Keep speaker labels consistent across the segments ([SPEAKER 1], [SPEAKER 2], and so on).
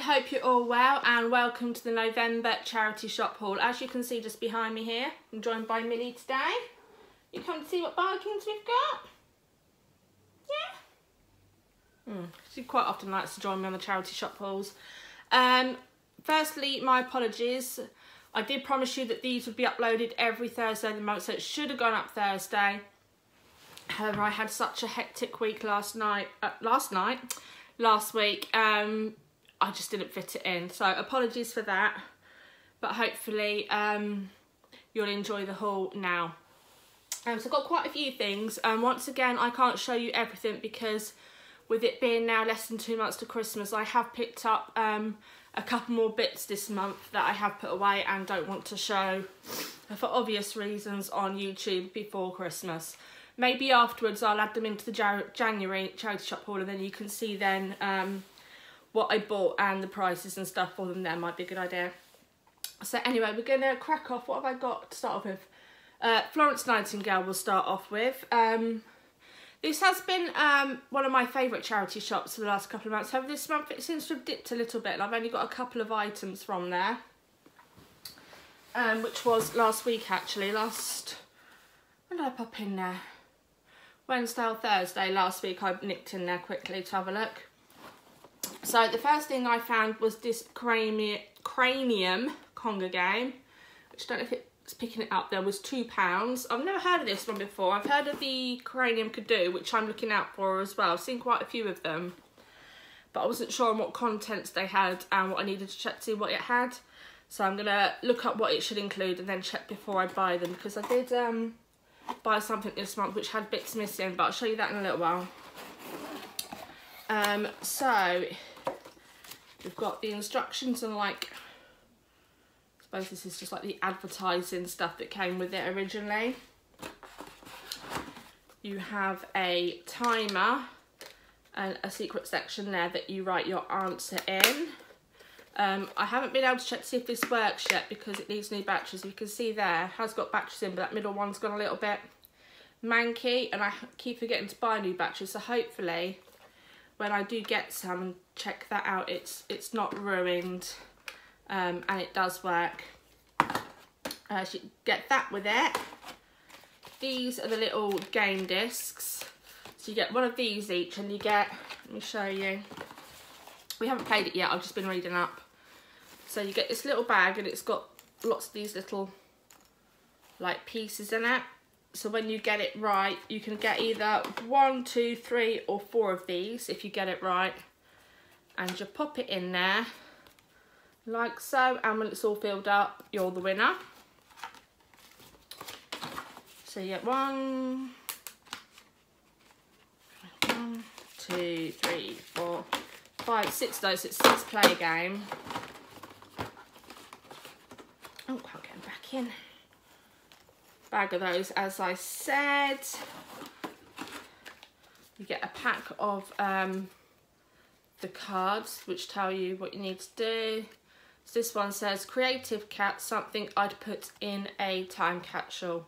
[SPEAKER 1] hope you're all well and welcome to the November charity shop haul. As you can see just behind me here, I'm joined by Millie today. You come to see what bargains we've got? Yeah? She quite often likes to join me on the charity shop hauls. Firstly, my apologies. I did promise you that these would be uploaded every Thursday of the month, so it should have gone up Thursday. However, I had such a hectic week last week. I just didn't fit it in, so apologies for that, but hopefully you'll enjoy the haul now. So I've got quite a few things, and once again I can't show you everything because with it being now less than 2 months to Christmas, I have picked up a couple more bits this month that I have put away and don't want to show for obvious reasons on YouTube before Christmas. Maybe afterwards I'll add them into the January charity shop haul, and then you can see then what I bought and the prices and stuff for them there. Might be a good idea. So anyway, we're going to crack off. What have I got to start off with? Florence Nightingale we'll start off with. This has been one of my favourite charity shops for the last couple of months. However, this month it seems to have dipped a little bit, and I've only got a couple of items from there. Which was last week actually. When did I pop in there? Wednesday or Thursday last week I nipped in there quickly to have a look. So the first thing I found was this cranium conga game, which I don't know if it's picking it up there, was £2. I've never heard of this one before. I've heard of the cranium Kadu, which I'm looking out for as well. I've seen quite a few of them, but I wasn't sure on what contents they had and what I needed to check to see what it had. So I'm going to look up what it should include and then check before I buy them, because I did buy something this month which had bits missing, but I'll show you that in a little while. So we've got the instructions and I suppose this is just like the advertising stuff that came with it originally. You have a timer and a secret section there that you write your answer in. I haven't been able to check to see if this works yet because it needs new batteries. You can see there, it has got batteries in, but that middle one's gone a little bit manky, and I keep forgetting to buy new batteries, so hopefully when I do get some and check that out, it's not ruined, and it does work. So you get that with it. These are the little game discs. So you get one of these each, and you get, let me show you. We haven't played it yet, I've just been reading up. So you get this little bag, and it's got lots of these little like pieces in it. So when you get it right, you can get either 1, 2, 3 or 4 of these if you get it right. And you pop it in there like so, and when it's all filled up, you're the winner. So you get 1, 2, 3, 4, 5, 6 of those. It's 6 player game. Oh, can't get them back in. Bag of those, as I said. You get a pack of the cards which tell you what you need to do. So this one says, creative cat, something I'd put in a time capsule.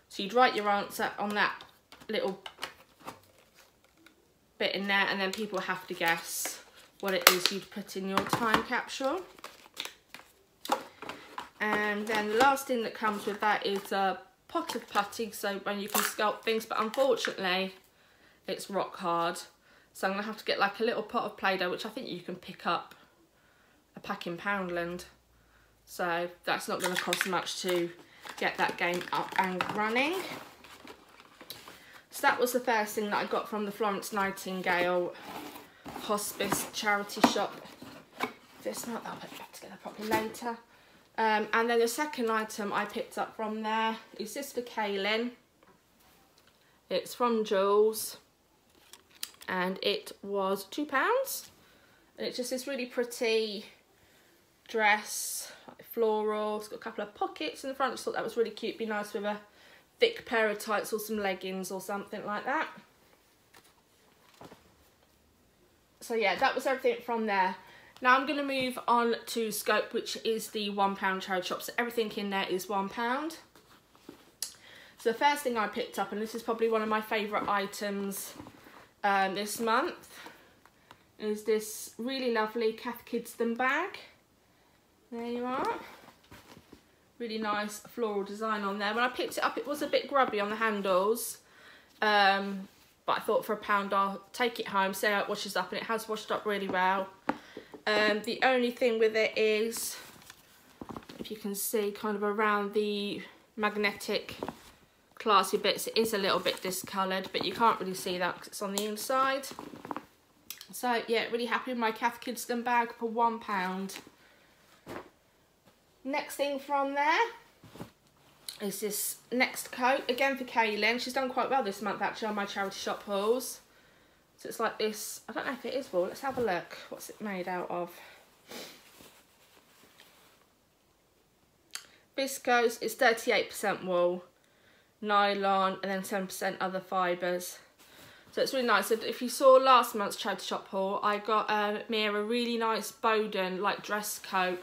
[SPEAKER 1] So you'd write your answer on that little bit in there, and then people have to guess what it is you'd put in your time capsule. And then the last thing that comes with that is a pot of putty, so when you can sculpt things, but unfortunately it's rock hard, so I'm gonna have to get like a little pot of Play-Doh, which I think you can pick up a pack in Poundland, so that's not going to cost much to get that game up and running. So that was the first thing that I got from the Florence Nightingale Hospice charity shop. If it's not, I'll put it back together properly later. And then the second item I picked up from there is this for Kaylin. It's from Joules, and it was £2. And it's just this really pretty dress, like floral. It's got a couple of pockets in the front. I just thought that was really cute. Be nice with a thick pair of tights or some leggings or something like that. So yeah, that was everything from there. Now I'm going to move on to Scope, which is the £1 charity shop. So everything in there is £1. So the first thing I picked up, and this is probably one of my favourite items this month, is this really lovely Cath Kidston bag. There you are. Really nice floral design on there. When I picked it up, it was a bit grubby on the handles. But I thought for £1 I'll take it home, see how it washes up, and it has washed up really well. The only thing with it is, if you can see kind of around the magnetic classy bits, it is a little bit discoloured, but you can't really see that because it's on the inside. So yeah, really happy with my Cath Kidston bag for £1. Next thing from there is this Next coat, again for Kaylin. She's done quite well this month actually on my charity shop hauls. So it's like this, I don't know if it is wool, let's have a look. What's it made out of? Viscose, it's 38% wool, nylon, and then 10% other fibres. So it's really nice. So if you saw last month's charity shop haul, I got Mia a really nice Boden like dress coat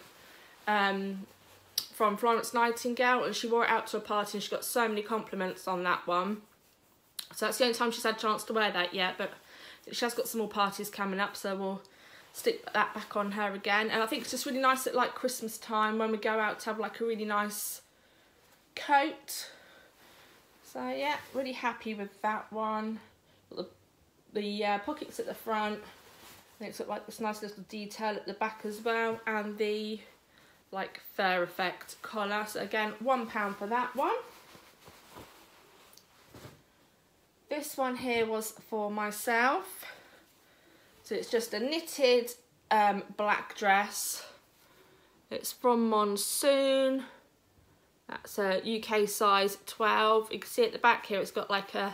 [SPEAKER 1] from Florence Nightingale, and she wore it out to a party and she got so many compliments on that one. So that's the only time she's had a chance to wear that yet, but she has got some more parties coming up, so we'll stick that back on her again. And I think it's just really nice at like Christmas time when we go out to have like a really nice coat. So yeah, really happy with that one. The pockets at the front, and it's got like this nice little detail at the back as well, and the like fur effect collar. So again, £1 for that one. This one here was for myself. So it's just a knitted black dress. It's from Monsoon. That's a UK size 12. You can see at the back here it's got like a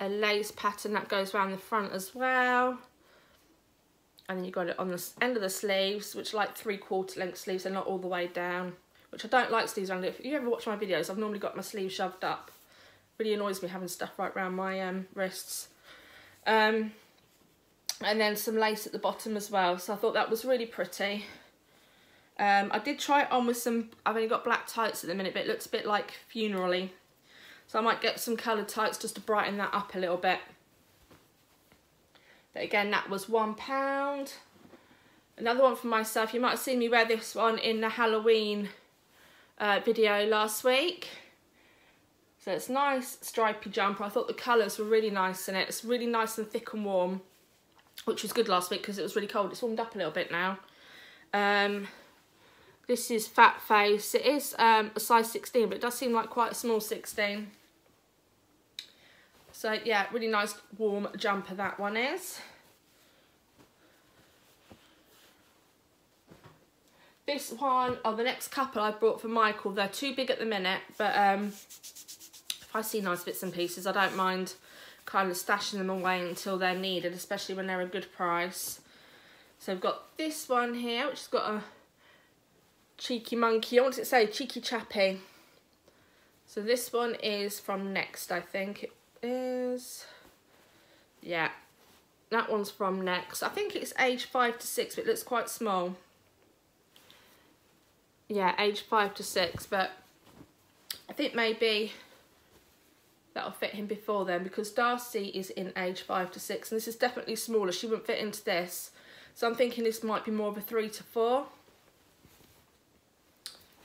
[SPEAKER 1] lace pattern that goes around the front as well. And then you've got it on the end of the sleeves, which are like 3/4 length sleeves, and not all the way down, which I don't like sleeves around it. If you ever watch my videos, I've normally got my sleeves shoved up. Really annoys me having stuff right around my wrists. And then some lace at the bottom as well, so I thought that was really pretty. I did try it on with some, I've only got black tights at the minute, but it looks a bit like funeral-y. So I might get some coloured tights just to brighten that up a little bit. But again, that was £1. Another one for myself. You might have seen me wear this one in the Halloween video last week. So it's a nice stripy jumper. I thought the colours were really nice in it. It's really nice and thick and warm, which was good last week because it was really cold. It's warmed up a little bit now. This is Fat Face. It is a size 16, but it does seem like quite a small 16. So yeah, really nice warm jumper that one is. This one, the next couple I brought for Michael. They're too big at the minute, but if I see nice bits and pieces, I don't mind kind of stashing them away until they're needed, especially when they're a good price. So we've got this one here, which has got a cheeky monkey. I want to say cheeky chappy. So this one is from Next, I think it is. Yeah, that one's from Next. I think it's age 5 to 6, but it looks quite small. Yeah, age 5 to 6, but I think maybe that'll fit him before then, because Darcy is in age 5 to 6, and this is definitely smaller. She wouldn't fit into this, so I'm thinking this might be more of a 3 to 4.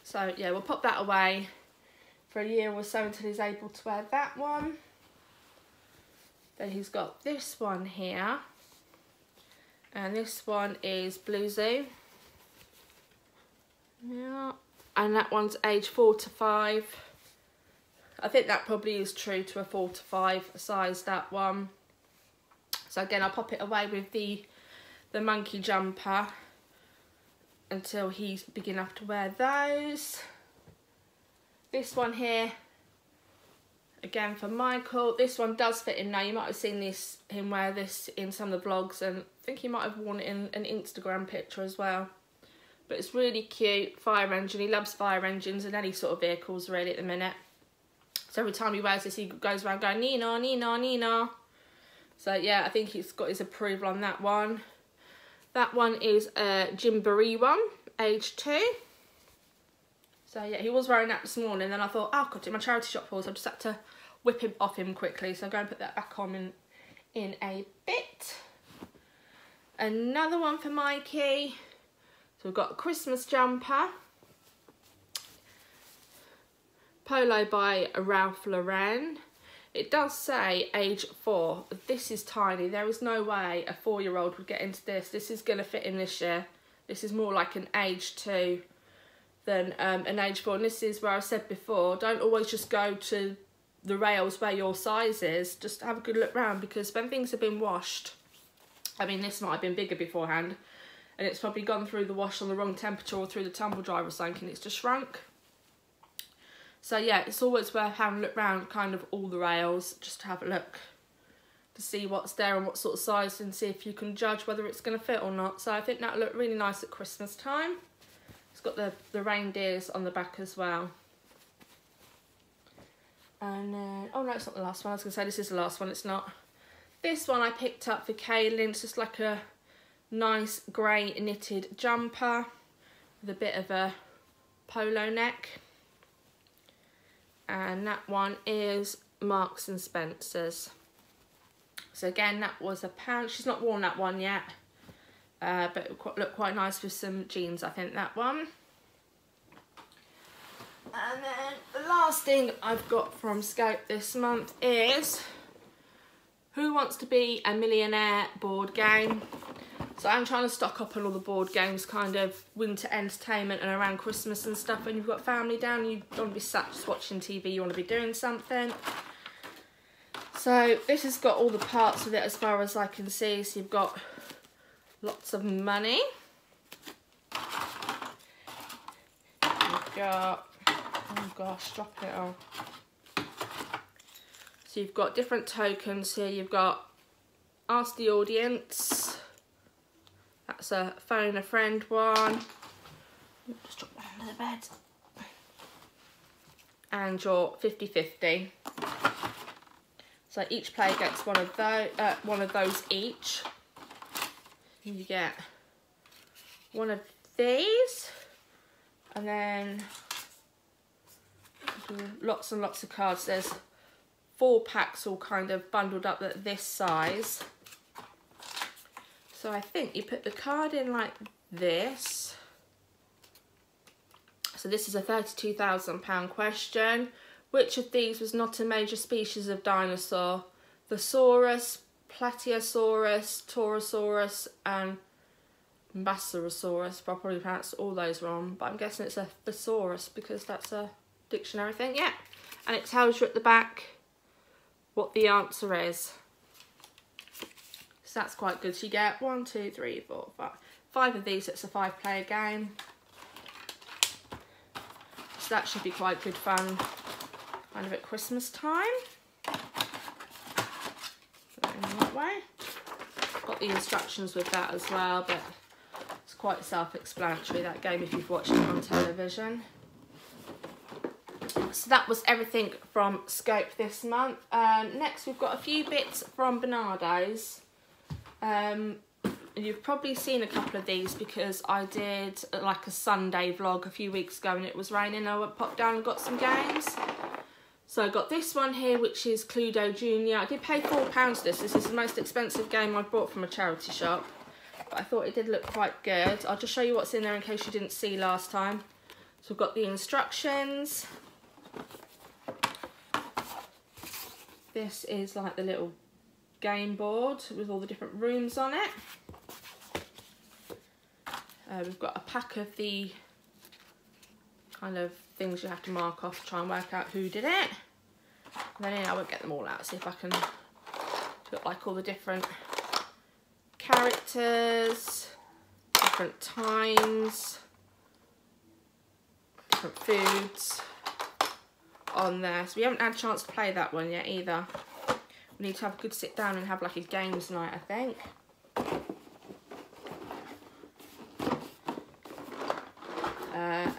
[SPEAKER 1] So yeah, we'll pop that away for a year or so until he's able to wear that one. Then he's got this one here, and this one is Blue Zoo. Yeah, and that one's age 4 to 5. I think that probably is true to a 4 to 5 size, that one. So again, I'll pop it away with the monkey jumper until he's big enough to wear those. This one here, again for Michael. This one does fit him now. You might have seen him wear this in some of the vlogs, and I think he might have worn it in an Instagram picture as well. But it's really cute, fire engine. He loves fire engines and any sort of vehicles really at the minute. So every time he wears this, he goes around going, Nina, Nina, Nina. So yeah, I think he's got his approval on that one. That one is a Gymboree one, age 2. So yeah, he was wearing that this morning, and then I thought, oh, I've got to do my charity shop haul, so I just had to whip him off him quickly. So I'll go and put that back on in a bit. Another one for Mikey. So we've got a Christmas jumper. Polo by Ralph Lauren. It does say age 4. This is tiny. There is no way a 4-year-old would get into this. This is going to fit in this year. This is more like an age 2 than an age 4. And this is where I said before, don't always just go to the rails where your size is. Just have a good look round, because when things have been washed, I mean, this might have been bigger beforehand, and it's probably gone through the wash on the wrong temperature or through the tumble dryer or something, and it's just shrunk. So yeah, it's always worth having a look round kind of all the rails, just to have a look to see what's there and what sort of size, and see if you can judge whether it's going to fit or not. So I think that'll look really nice at Christmas time. It's got the reindeers on the back as well. And then, oh no, it's not the last one. I was going to say this is the last one, it's not. This one I picked up for Kaylin. It's just like a nice grey knitted jumper with a bit of a polo neck. And that one is Marks and Spencer's. So again, that was £1. She's not worn that one yet, but it would look quite nice with some jeans, I think, that one. And then the last thing I've got from Scope this month is Who Wants to Be a Millionaire board game. So I'm trying to stock up on all the board games, kind of winter entertainment and around Christmas and stuff. When you've got family down, you don't want to be sat just watching TV, you want to be doing something. So this has got all the parts of it as far as I can see. So you've got lots of money. You've got, oh gosh, drop it all. So you've got different tokens here. You've got Ask the Audience. That's a Phone a Friend one. Just drop that under the bed. And your 50-50. So each player gets one of those each. You get one of these, and then lots and lots of cards. There's 4 packs all kind of bundled up at this size. So I think you put the card in like this. So this is a £32,000 question. Which of these was not a major species of dinosaur? Thesaurus, Plateosaurus, Torosaurus, and Basarosaurus. I probably pronounced all those wrong, but I'm guessing it's a thesaurus because that's a dictionary thing. Yeah, and it tells you at the back what the answer is. So that's quite good. So you get 1, 2, 3, 4, 5. 5 of these. It's a 5-player game. So that should be quite good fun, kind of at Christmas time. In that way. Got the instructions with that as well, but it's quite self-explanatory, that game, if you've watched it on television. So that was everything from Scope this month. Next we've got a few bits from Bernardo's. You've probably seen a couple of these because I did like a Sunday vlog a few weeks ago and it was raining. I popped down and got some games. So I got this one here, which is Cluedo Junior. I did pay £4 for this. This is the most expensive game I bought from a charity shop. But I thought it did look quite good. I'll just show you what's in there in case you didn't see last time. So we've got the instructions. This is like the little game board with all the different rooms on it. We've got a pack of the kind of things you have to mark off to try and work out who did it. And then I won't get them all out, see if I can put like all the different characters, different times, different foods on there. So we haven't had a chance to play that one yet either. We need to have a good sit down and have like a games night, I think.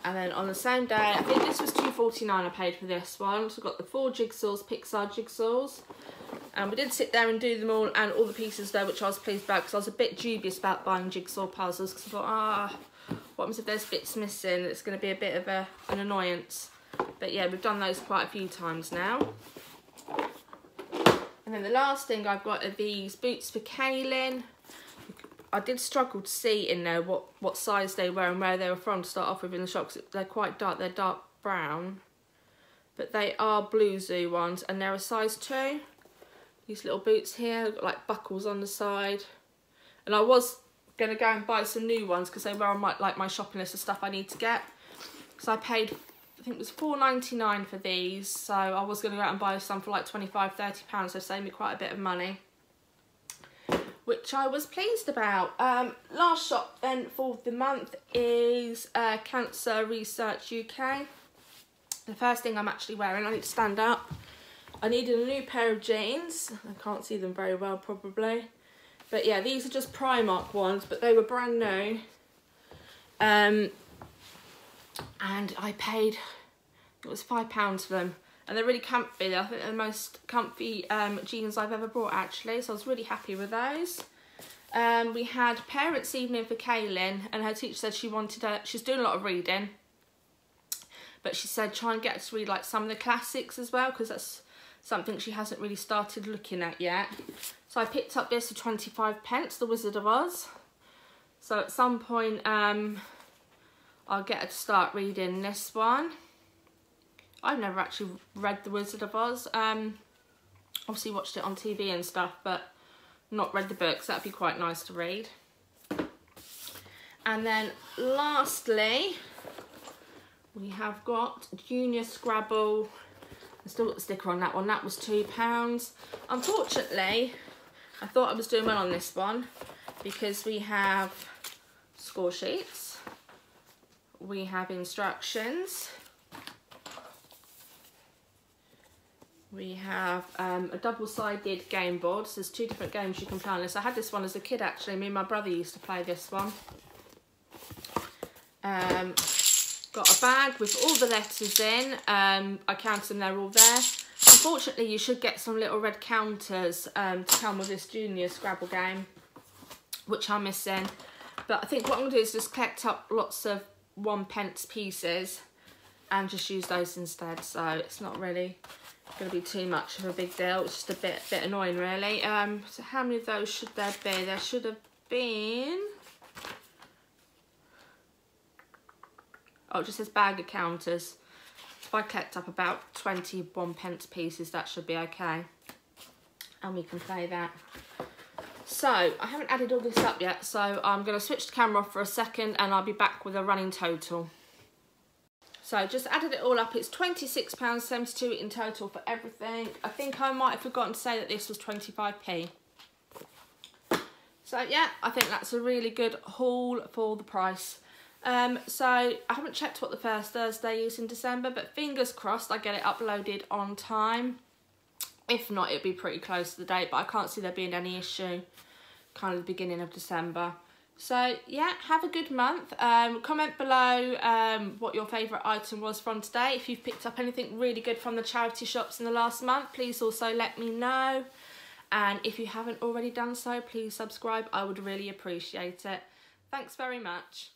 [SPEAKER 1] And then on the same day, I think this was £2.49 I paid for this one. So we've got the 4 jigsaws, Pixar jigsaws. And we did sit there and do them all and all the pieces there, which I was pleased about because I was a bit dubious about buying jigsaw puzzles because I thought, what happens if there's bits missing? It's going to be a bit of an annoyance. But yeah, we've done those quite a few times now. And then the last thing I've got are these boots for Kaylin. I did struggle to see in there what size they were and where they were from to start off with in the shop, 'cause they're quite dark, they're dark brown. But they are Blue Zoo ones, and they're a size 2. These little boots here, got like buckles on the side. And I was going to go and buy some new ones because they were on my shopping list of stuff I need to get. So I paid, I think it was £4.99 for these. So I was going to go out and buy some for like £25–30, so saved me quite a bit of money, which I was pleased about. Last shop then for the month is Cancer Research UK. The first thing I'm actually wearing, I need to stand up. I needed a new pair of jeans. I can't see them very well probably. But yeah, these are just Primark ones, but they were brand new. And I paid, it was £5 for them. And they're really comfy. I think they're the most comfy jeans I've ever bought actually. So I was really happy with those. We had parents' evening for Kaylin, and her teacher said she wanted her, she's doing a lot of reading. But she said try and get her to read like some of the classics as well, because that's something she hasn't really started looking at yet. So I picked up this for 25p, The Wizard of Oz. So at some point I'll get her to start reading this one. I've never actually read The Wizard of Oz. Obviously watched it on TV and stuff, but not read the books. That'd be quite nice to read. And then lastly, we have got Junior Scrabble. I still got the sticker on that one. That was £2. Unfortunately, I thought I was doing well on this one because we have score sheets, we have instructions, we have a double-sided game board. So there's 2 different games you can play on this. I had this one as a kid actually. Me and my brother used to play this one. Got a bag with all the letters in. I counted them, they're all there. Unfortunately, you should get some little red counters to come with this Junior Scrabble game, which I'm missing. But I think what I'm going to do is just collect up lots of 1p pieces and just use those instead. So it's not really going to be too much of a big deal. It's just a bit annoying, really. So how many of those should there be? There should have been... Oh, it just says bag of counters. If I collect up about 21p pieces, that should be okay. And we can play that. So, I haven't added all this up yet, so I'm going to switch the camera off for a second and I'll be back with a running total. So, just added it all up. It's £26.72 in total for everything. I think I might have forgotten to say that this was 25p. So, yeah, I think that's a really good haul for the price. So I haven't checked what the first Thursday is in December, but fingers crossed I get it uploaded on time. If not, it'll be pretty close to the date, but I can't see there being any issue kind of the beginning of December. So yeah, have a good month. Comment below what your favourite item was from today. If you've picked up anything really good from the charity shops in the last month, please also let me know. And if you haven't already done so, please subscribe. I would really appreciate it. Thanks very much.